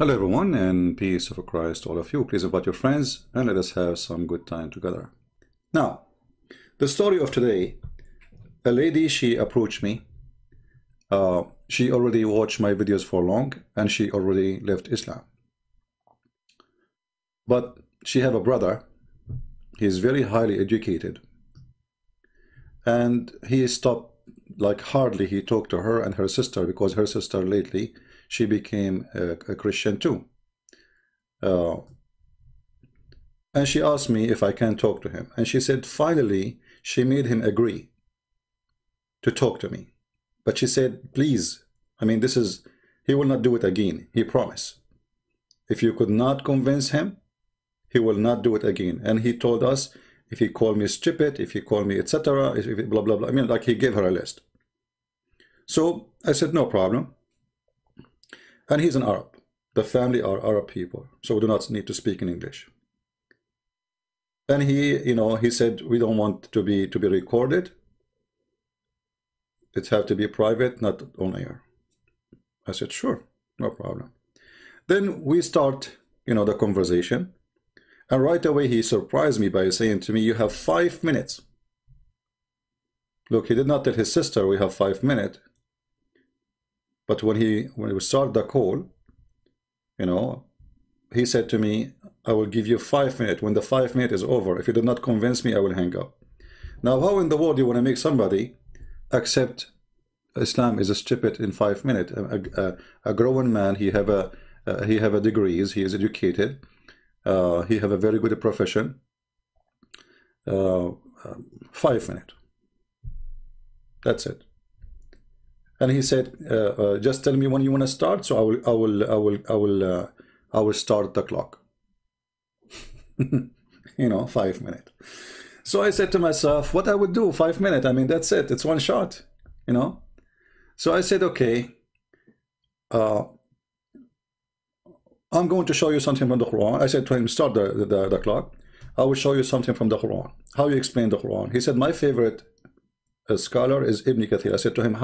Hello everyone, and peace of Christ to all of you. Please invite your friends and let us have some good time together. Now, the story of today, a lady, she approached me. She already watched my videos for long and she already left Islam. But she have a brother. He is very highly educated. And he stopped, like hardly he talked to her and her sister, because her sister lately, she became a Christian too. And she asked me if I can talk to him. And she said finally she made him agree to talk to me. But she said, please, I mean, he will not do it again. He promised. If you could not convince him, he will not do it again. And he told us, if he called me stupid, if he called me etc., if blah, blah, blah. I mean, like he gave her a list. So I said, no problem. And he's an Arab. The family are Arab people, so we do not need to speak in English. And he, he said, we don't want to be recorded. It have to be private, not on air. I said, sure, no problem. Then we start, the conversation. And right away he surprised me by saying to me, you have 5 minutes. Look, he did not tell his sister we have 5 minutes. But when we start the call, he said to me, I will give you 5 minutes. When the 5 minutes is over, if you do not convince me, I will hang up. Now, how in the world you want to make somebody accept Islam is a stupid in 5 minutes? A grown man, he have a degrees, he is educated, he have a very good profession. 5 minutes. That's it. And he said, just tell me when you want to start, so I will start the clock. 5 minutes. So I said to myself, what I would do, 5 minutes, I mean, that's it, it's one shot, So I said, okay, I'm going to show you something from the Quran. I said to him, start the clock. I will show you something from the Quran. How you explain the Quran? He said, my favorite scholar is Ibn Katsir. I said to him,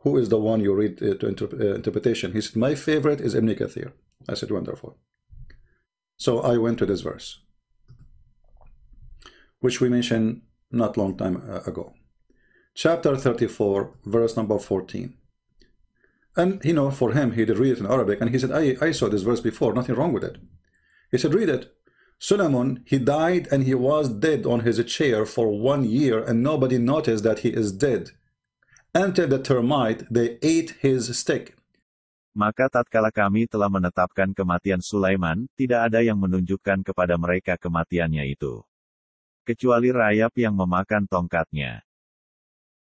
who is the one you read to interpretation? He said, my favorite is Ibn Katsir. I said, wonderful. So I went to this verse, which we mentioned not long time ago. Chapter 34, verse number 14. And, for him, he did read it in Arabic, and he said, I saw this verse before, nothing wrong with it. He said, read it. Sulaiman, he died and he was dead on his chair for 1 year, and nobody noticed that he is dead. Until the termite, they ate his stick. Maka tatkala kami telah menetapkan kematian Sulaiman, tidak ada yang menunjukkan kepada mereka kematiannya itu, kecuali rayap yang memakan tongkatnya.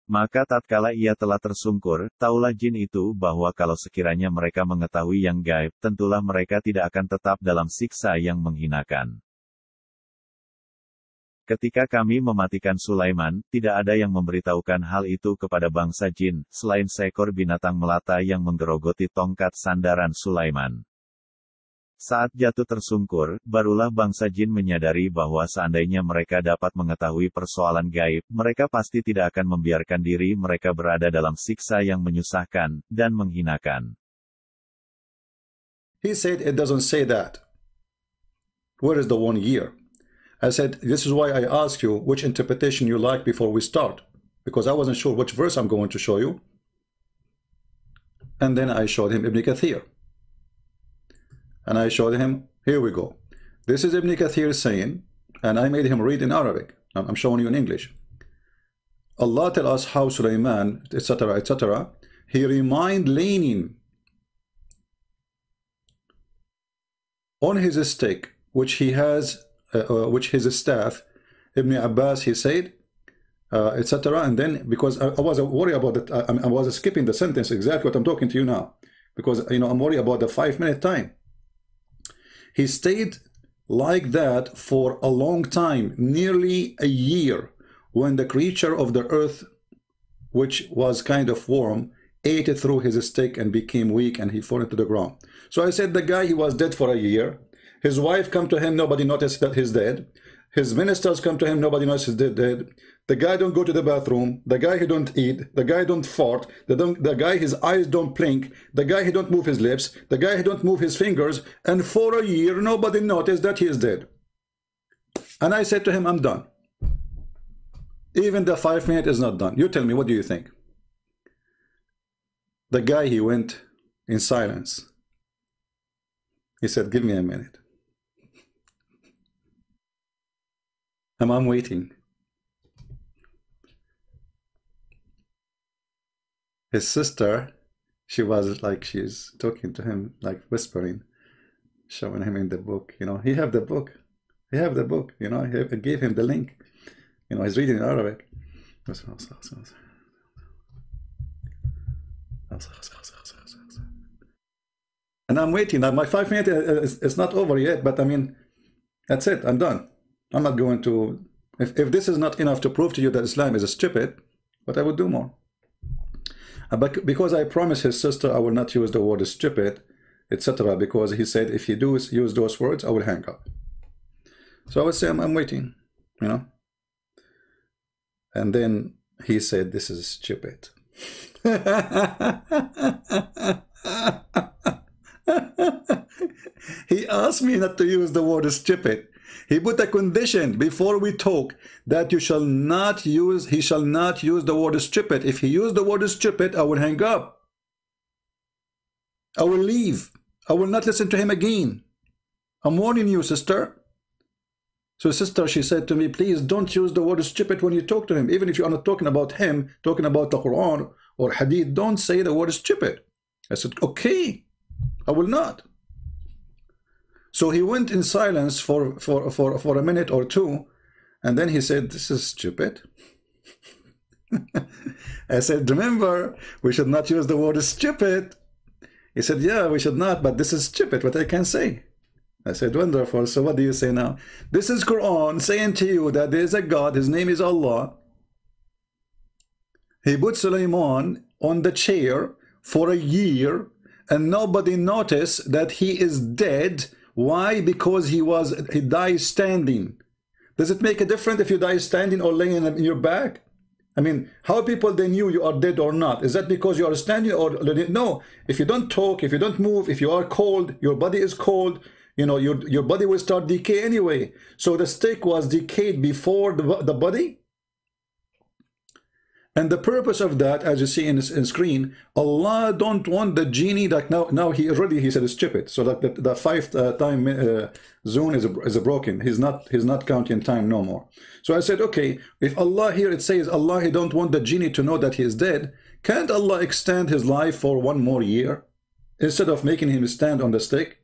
Maka tatkala ia telah tersungkur, taulah jin itu bahwa kalau sekiranya mereka mengetahui yang gaib, tentulah mereka tidak akan tetap dalam siksa yang menghinakan. Ketika kami mematikan Sulaiman, tidak ada yang memberitahukan hal itu kepada bangsa jin, selain seekor binatang melata yang menggerogoti tongkat sandaran Sulaiman. Saat jatuh tersungkur, barulah bangsa jin menyadari bahwa seandainya mereka dapat mengetahui persoalan gaib, mereka pasti tidak akan membiarkan diri mereka berada dalam siksa yang menyusahkan dan menghinakan. He said it doesn't say that. Where is the 1 year? I said, this is why I asked you which interpretation you like before we start, because I wasn't sure which verse I'm going to show you. And then I showed him Ibn Kathir. And I showed him, here we go. This is Ibn Kathir saying, and I made him read in Arabic. I'm showing you in English. Allah tell us how Sulaiman, etc., etc., he remained leaning on his stick, which he has, which his staff. Ibn Abbas, he said, etc. And then, because I was worried about it, I was skipping the sentence, exactly what I'm talking to you now, because I'm worried about the 5 minute time. He stayed like that for a long time, nearly a year, when the creature of the earth, which was kind of warm, ate it through his stick and became weak, and he fell into the ground. So I said, the guy, he was dead for a year. His wife come to him, nobody noticed that he's dead. His ministers come to him, nobody knows he's dead. The guy don't go to the bathroom. The guy who don't eat. The guy don't fart. The guy his eyes don't blink. The guy who don't move his lips. The guy who don't move his fingers. And for a year, nobody noticed that he is dead. And I said to him, I'm done. Even the 5 minutes is not done. You tell me, what do you think? The guy, he went in silence. He said, give me a minute. And I'm waiting. His sister, she was like, she's talking to him, like whispering, showing him in the book. You know, he have the book. He have the book. You know, I gave him the link. You know, he's reading in Arabic. And I'm waiting. My 5 minutes is not over yet, but I mean, that's it. I'm done. I'm not going to, if this is not enough to prove to you that Islam is stupid, but I would do more. But because I promised his sister I will not use the word stupid, etc., because he said if you do use those words, I will hang up. So I would say I'm waiting, you know. And then he said, this is stupid. He asked me not to use the word stupid. He put a condition before we talk that you shall not use, he shall not use the word stupid. If he used the word stupid, I will hang up. I will leave. I will not listen to him again. I'm warning you, sister. So sister, she said to me, please don't use the word stupid when you talk to him. Even if you are not talking about him, talking about the Quran or Hadith, don't say the word stupid. I said, okay, I will not. So he went in silence for a minute or two, and then he said, this is stupid. I said, remember, we should not use the word stupid. He said, yeah, we should not, but this is stupid, what I can say. I said, wonderful, so what do you say now? This is Quran saying to you that there is a God, his name is Allah. He put Sulaiman on the chair for a year, and nobody noticed that he is dead. Why? Because he died standing. Does it make a difference if you die standing or laying in your back? I mean, how people they knew you are dead or not? Is that because you are standing or no? If you don't talk, if you don't move, if you are cold, your body is cold, you know, your body will start decay anyway. So the stick was decayed before the body. And the purpose of that, as you see in screen, Allah don't want the genie that now he said it's stupid. So that the 5 time zone is broken. He's not counting time no more. So I said, okay, if Allah here it says Allah he don't want the genie to know that he is dead, can't Allah extend his life for 1 more year instead of making him stand on the stick?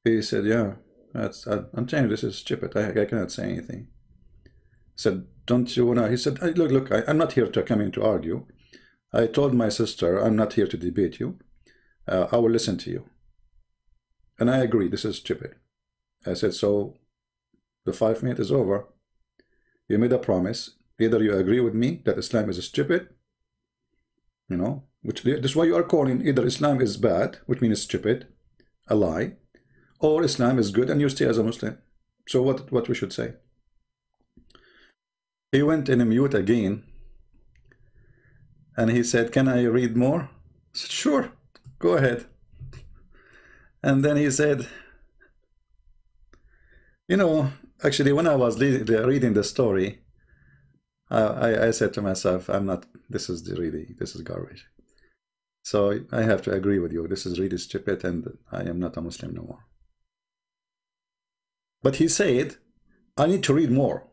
He said, yeah, I'm telling you this is stupid. I cannot say anything. I said, don't you wanna? He said, look, I'm not here to come in to argue. I told my sister, I'm not here to debate you. I will listen to you. And I agree, this is stupid. I said, so the 5 minutes is over. You made a promise. Either you agree with me that Islam is stupid, you know, which this is why you are calling either Islam is bad, which means stupid, a lie, or Islam is good and you stay as a Muslim. So what we should say? He went in a mute again, and he said, can I read more? I said, sure, go ahead. And then he said, you know, actually, when I was reading the story, I said to myself, this is garbage. So I have to agree with you. This is really stupid, and I am not a Muslim no more. But he said, I need to read more.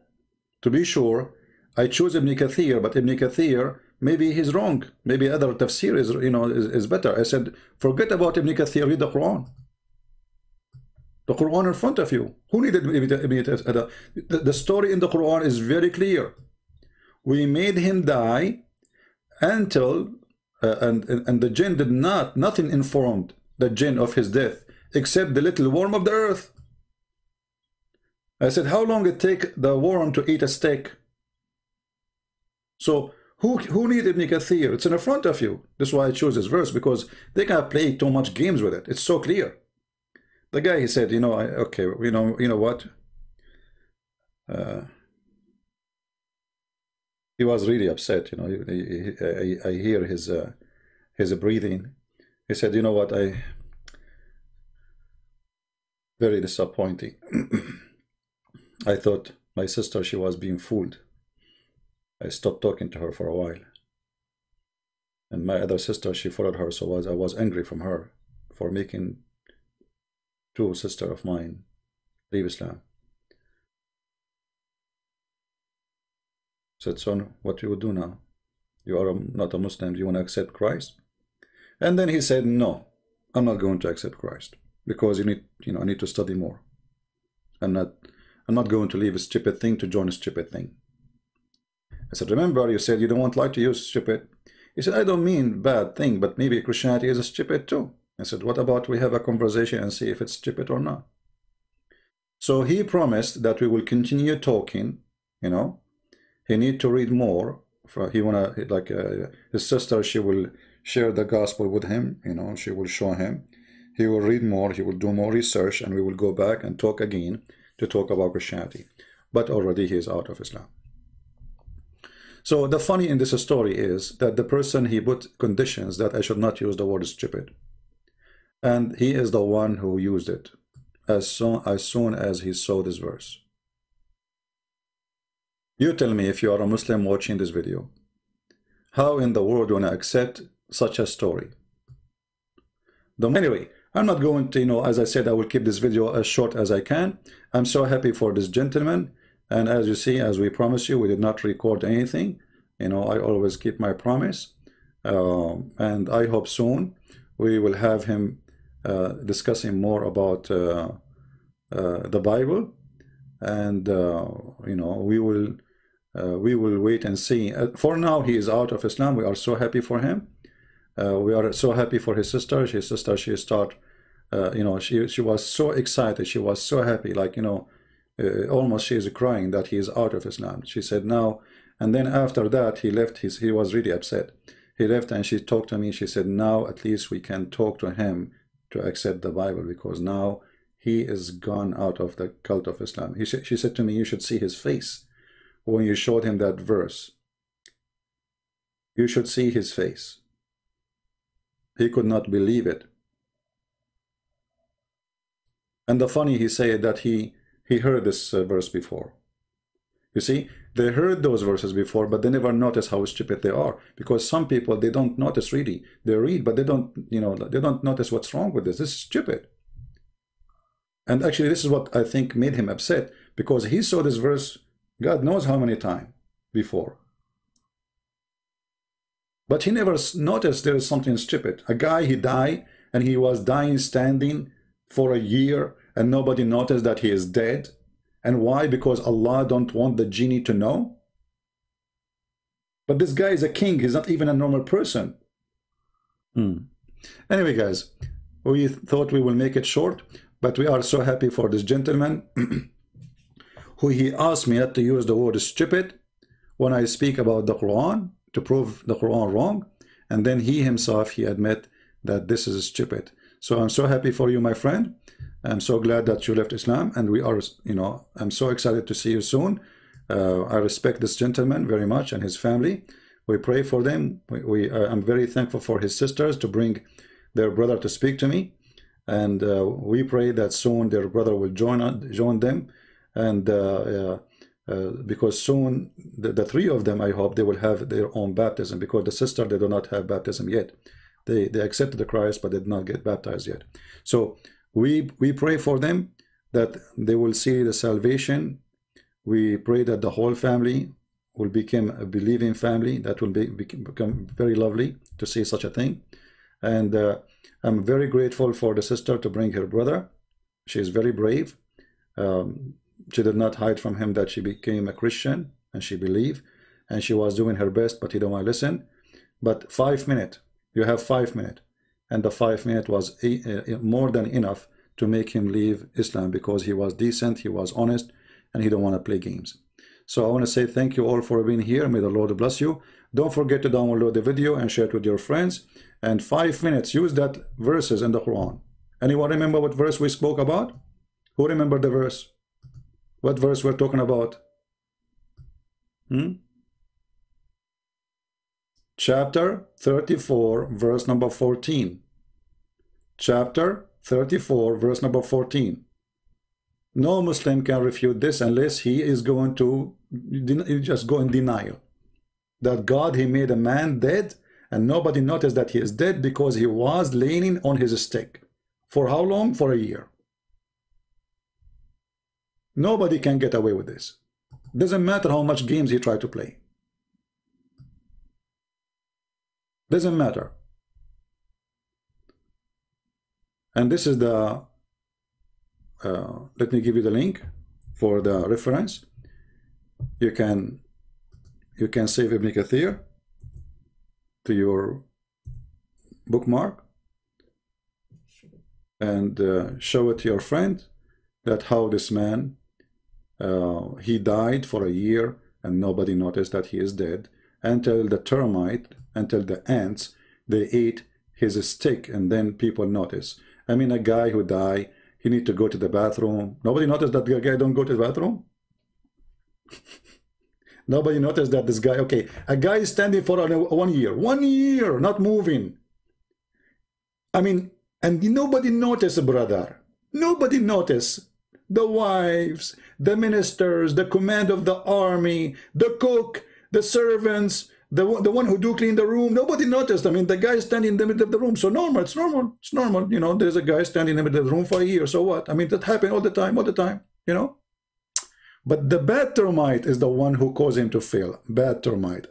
To be sure, I chose Ibn Katsir, but Ibn Katsir, maybe he's wrong. Maybe other tafsir is better. I said, forget about Ibn Katsir, read the Quran. The Quran in front of you. Who needed Ibn Katsir? The story in the Quran is very clear. We made him die until, and the jinn did nothing informed the jinn of his death, except the little worm of the earth. I said, how long it take the worm to eat a steak? So who need Ibn Kathir? It's in front of you. That's why I chose this verse, because they can't play too much games with it. It's so clear. The guy, he said, okay, you know what? he was really upset. You know, I hear his breathing. He said, "You know what? Very disappointing. I thought my sister, she was being fooled. I stopped talking to her for a while. And my other sister, she followed her, so I was angry from her for making two sisters of mine leave Islam." Said, "Son, what you would do now? You are not a Muslim. Do you want to accept Christ?" And then he said, "No, I'm not going to accept Christ because I need to study more. I'm not going to leave a stupid thing to join a stupid thing." I said, "Remember, you said you don't like to use stupid." He said, "I don't mean bad thing, but maybe Christianity is a stupid too." I said, "What about we have a conversation and see if it's stupid or not?" So he promised that we will continue talking. He need to read more. He wanna, like, his sister, she will share the gospel with him. She will show him. He will read more. He will do more research, and we will go back and talk again to talk about Christianity. But already he is out of Islam. So the funny in this story is that the person, he put conditions that I should not use the word stupid, and he is the one who used it as soon as he saw this verse. You tell me, if you are a Muslim watching this video, how in the world do you want to accept such a story? Anyway, I'm not going to, as I said, I will keep this video as short as I can. I'm so happy for this gentleman. And as you see, as we promised you, we did not record anything. I always keep my promise. And I hope soon we will have him discussing more about the Bible. And, we will wait and see. For now, he is out of Islam. We are so happy for him. We are so happy for his sister. She start, she was so excited. She was so happy, like, almost she is crying that he is out of Islam. She said now, and then after that he left. He was really upset. He left, and she talked to me. She said, now at least we can talk to him to accept the Bible, because now he is gone out of the cult of Islam. She said to me, you should see his face when you showed him that verse. You should see his face. He could not believe it. And the funny, he said that he heard this verse before. You see, they heard those verses before, but they never notice how stupid they are. Because some people, they don't notice really. They read, but they don't, they don't notice what's wrong with this. This is stupid. And actually, this is what I think made him upset, because he saw this verse, God knows how many times before. But he never noticed there is something stupid. A guy, he died, and he was dying standing for a year, and nobody noticed that he is dead. And why? Because Allah don't want the genie to know. But this guy is a king. He's not even a normal person. Anyway, guys, we thought we will make it short, but we are so happy for this gentleman who he asked me not to use the word stupid when I speak about the Quran, to prove the Quran wrong. And then he himself, he admit that this is stupid. So I'm so happy for you, my friend. I'm so glad that you left Islam, and we are, I'm so excited to see you soon. I respect this gentleman very much and his family. We pray for them. I'm very thankful for his sisters to bring their brother to speak to me. And we pray that soon their brother will join them. And because soon the three of them, I hope they will have their own baptism, because the sister, they do not have baptism yet. They accepted the Christ, but they did not get baptized yet. So we pray for them that they will see the salvation. We pray that the whole family will become a believing family. That will become very lovely to see such a thing. And I'm very grateful for the sister to bring her brother. She is very brave. She did not hide from him that she became a Christian, and she believed, and she was doing her best, but he don't want to listen. But 5 minutes, you have 5 minutes. And the 5 minutes was more than enough to make him leave Islam, because he was decent, he was honest, and he don't want to play games. So I want to say thank you all for being here. May the Lord bless you. Don't forget to download the video and share it with your friends. And 5 minutes, use that verses in the Quran. Anyone remember what verse we spoke about? Who remember the verse? What verse we're talking about? Chapter 34, verse number 14. Chapter 34, verse number 14. No Muslim can refute this unless he is going to just go in denial that God, he made a man dead, and nobody noticed that he is dead because he was leaning on his stick. For how long? For a year. Nobody can get away with this. Doesn't matter how much games he tried to play. Doesn't matter. And this is the let me give you the link for the reference. You can save Ibn Kathir to your bookmark and show it to your friend that how this man he died for a year and nobody noticed that he is dead until the ants, they ate his stick, and then people notice. I mean, a guy who died, he need to go to the bathroom. Nobody noticed that the guy don't go to the bathroom. Nobody noticed that this guy, okay, a guy is standing for 1 year, not moving. I mean, and nobody noticed, brother. Nobody noticed. The wives, the ministers, the command of the army, the cook, the servants, the one who do clean the room, nobody noticed. I mean, the guy standing in the middle of the room. So normal, it's normal. It's normal. You know, there's a guy standing in the middle of the room for a year. So what? I mean, that happened all the time, you know. But the bad termite is the one who caused him to fail. Bad termite.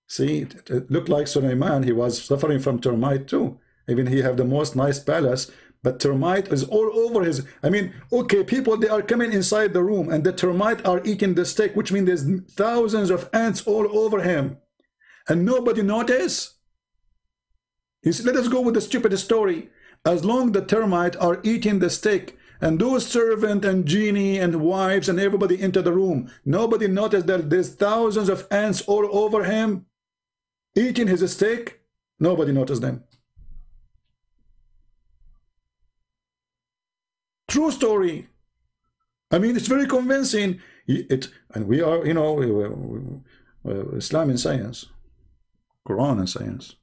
See, it looked like Sulaiman. He was suffering from termite too. Even he have the most nice palace, but termite is all over his. I mean, okay, people, they are coming inside the room and the termite are eating the steak, which means there's thousands of ants all over him, and nobody notice. You see, let us go with the stupid story. As long the termite are eating the steak, and those servant and genie and wives and everybody into the room, nobody noticed that there's thousands of ants all over him eating his steak. Nobody noticed them. True story. I mean, it's very convincing. And we are, you know, Islam and science, Quran and science.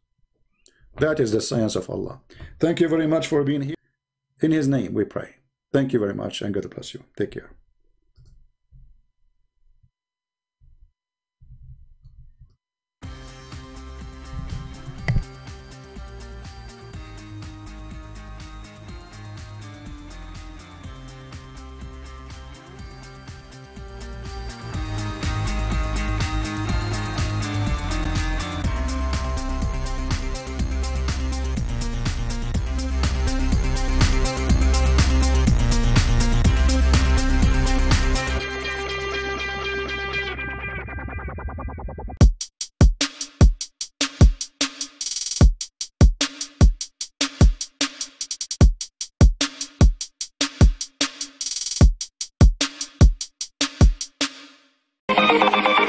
That is the science of Allah. Thank you very much for being here. In His name we pray. Thank you very much, and God bless you. Take care. Thank you.